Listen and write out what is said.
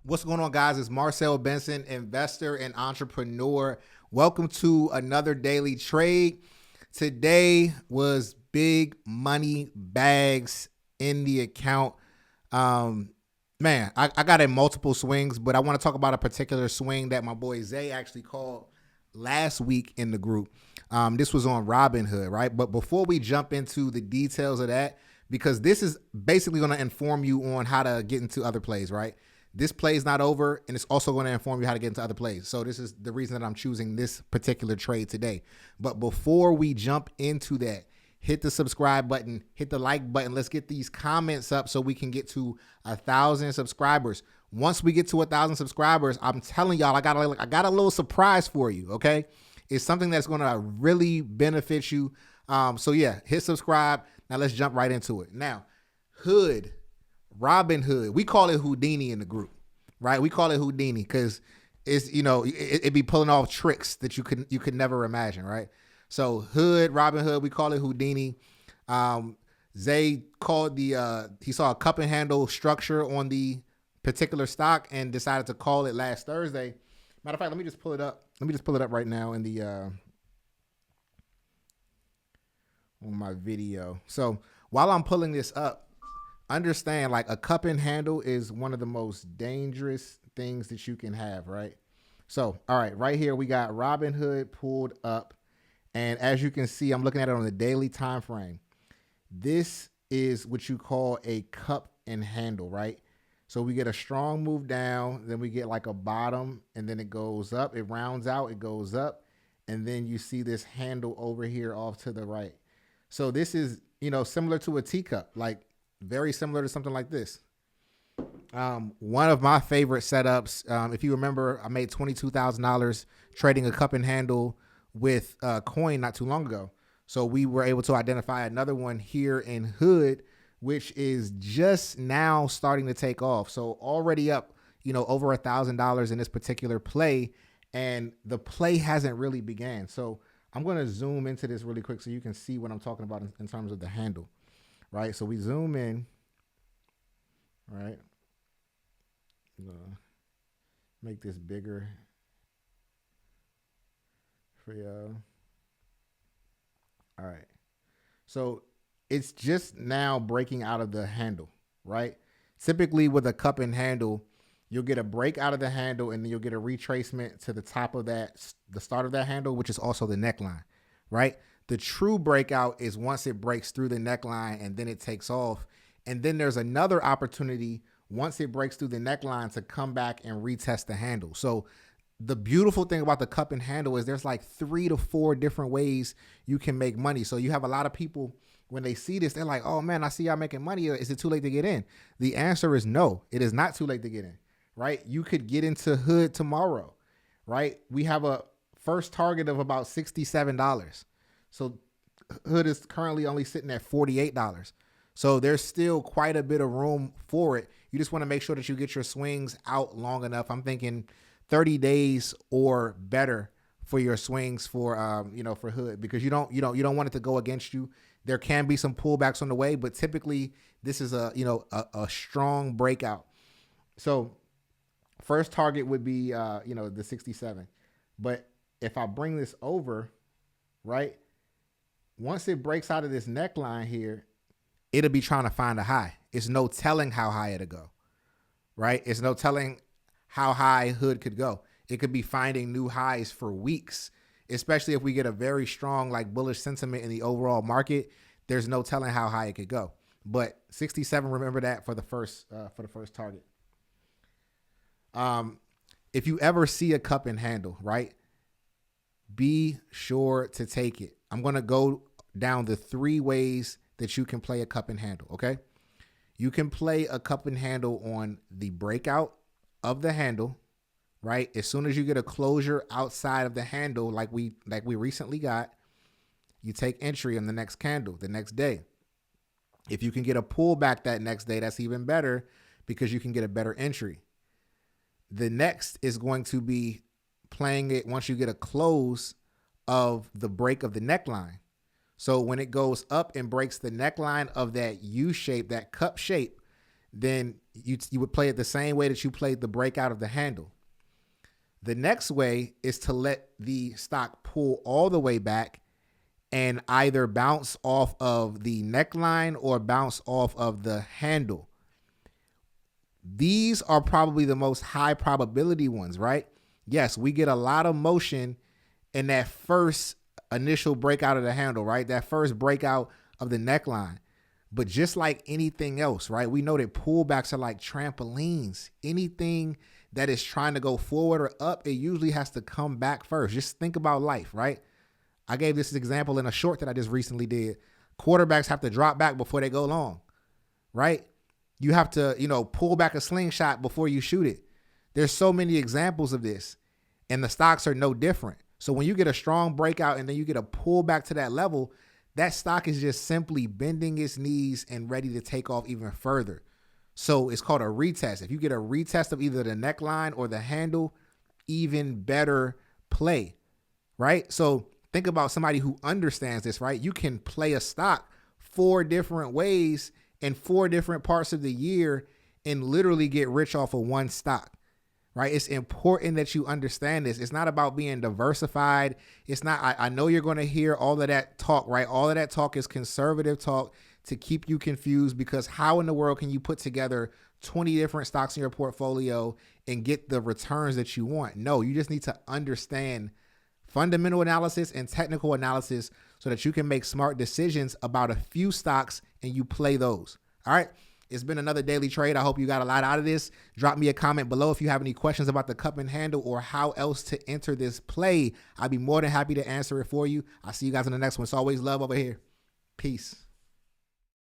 What's going on, guys? It's Marcel Benson, investor and entrepreneur. Welcome to another daily trade. Today was big money bags in the account. I got in multiple swings, but I want to talk about a particular swing that my boy Zay actually called last week in the group. This was on Robinhood, right? But before we jump into the details of that, because this is basically going to inform you on how to get into other plays, right? This play is not over, and it's also going to inform you how to get into other plays. So this is the reason that I'm choosing this particular trade today. But before we jump into that, hit the subscribe button, hit the like button. Let's get these comments up so we can get to 1,000 subscribers. Once we get to 1,000 subscribers, I'm telling y'all, I got a little surprise for you, okay? It's something that's going to really benefit you. So yeah, hit subscribe. Now let's jump right into it. Now, Robinhood, we call it Houdini in the group, right? We call it Houdini because it's, it be pulling off tricks that you could never imagine, right? So Robinhood, we call it Houdini. Zay called he saw a cup and handle structure on the particular stock and decided to call it last Thursday. Matter of fact, let me just pull it up. Let me just pull it up right now in the on my video. So while I'm pulling this up, understand, like, a cup and handle is one of the most dangerous things that you can have, right? So, all right, right here we got Robinhood pulled up, and as you can see, I'm looking at it on the daily time frame. This is what you call a cup and handle, right? So we get a strong move down, then we get like a bottom, and then it goes up, it rounds out, it goes up, and then you see this handle over here off to the right. So this is, similar to a teacup, like very similar to something like this. One of my favorite setups, if you remember, I made $22,000 trading a cup and handle with coin not too long ago. So we were able to identify another one here in Hood, which is just now starting to take off. So already up, over $1,000 in this particular play, and the play hasn't really began. So I'm going to zoom into this really quick so you can see what I'm talking about in terms of the handle. Right, so we zoom in, right? Make this bigger for y'all. All right, so it's just now breaking out of the handle, right? Typically with a cup and handle, you'll get a break out of the handle and then you'll get a retracement to the top of that, the start of that handle, which is also the neckline, right? The true breakout is once it breaks through the neckline and then it takes off. And then there's another opportunity once it breaks through the neckline to come back and retest the handle. So the beautiful thing about the cup and handle is there's like 3 to 4 different ways you can make money. So you have a lot of people, when they see this, they're like, oh man, I see y'all making money. Is it too late to get in? The answer is no, it is not too late to get in, right? You could get into Hood tomorrow, right? We have a first target of about $67. So Hood is currently only sitting at $48. So there's still quite a bit of room for it. You just want to make sure that you get your swings out long enough. I'm thinking 30 days or better for your swings for for Hood, because you don't want it to go against you. There can be some pullbacks on the way, but typically this is a strong breakout. So first target would be the 67. But if I bring this over, right? Once it breaks out of this neckline here, it'll be trying to find a high. It's no telling how high it'll go, right? It's no telling how high Hood could go. It could be finding new highs for weeks, especially if we get a very strong, like, bullish sentiment in the overall market. There's no telling how high it could go. But 67, remember that for the first target. If you ever see a cup and handle, right, be sure to take it. I'm going to go down the 3 ways that you can play a cup and handle, okay? You can play a cup and handle on the breakout of the handle, right? As soon as you get a closure outside of the handle, like we recently got, you take entry on the next candle, the next day. If you can get a pullback that next day, that's even better because you can get a better entry. The next is going to be playing it once you get a close of the break of the neckline. So when it goes up and breaks the neckline of that U shape, that cup shape, then you would play it the same way that you played the breakout of the handle. The next way is to let the stock pull all the way back and either bounce off of the neckline or bounce off of the handle. These are probably the most high probability ones, right? Yes, we get a lot of motion in that first initial breakout of the handle, right? That first breakout of the neckline. But just like anything else, right? We know that pullbacks are like trampolines. Anything that is trying to go forward or up, it usually has to come back first. Just think about life, right? I gave this example in a short that I just recently did. Quarterbacks have to drop back before they go long, right? You have to, pull back a slingshot before you shoot it. There's so many examples of this, and the stocks are no different. So when you get a strong breakout and then you get a pullback to that level, that stock is just simply bending its knees and ready to take off even further. So it's called a retest. If you get a retest of either the neckline or the handle, even better play, right? So think about somebody who understands this, right? You can play a stock 4 different ways in 4 different parts of the year and literally get rich off of one stock, right? It's important that you understand this. It's not about being diversified. It's not, I know you're going to hear all of that talk, right? All of that talk is conservative talk to keep you confused, because how in the world can you put together 20 different stocks in your portfolio and get the returns that you want? No, you just need to understand fundamental analysis and technical analysis so that you can make smart decisions about a few stocks and you play those. All right. It's been another daily trade. I hope you got a lot out of this. Drop me a comment below if you have any questions about the cup and handle or how else to enter this play. I'd be more than happy to answer it for you. I'll see you guys in the next one. It's always love over here. Peace.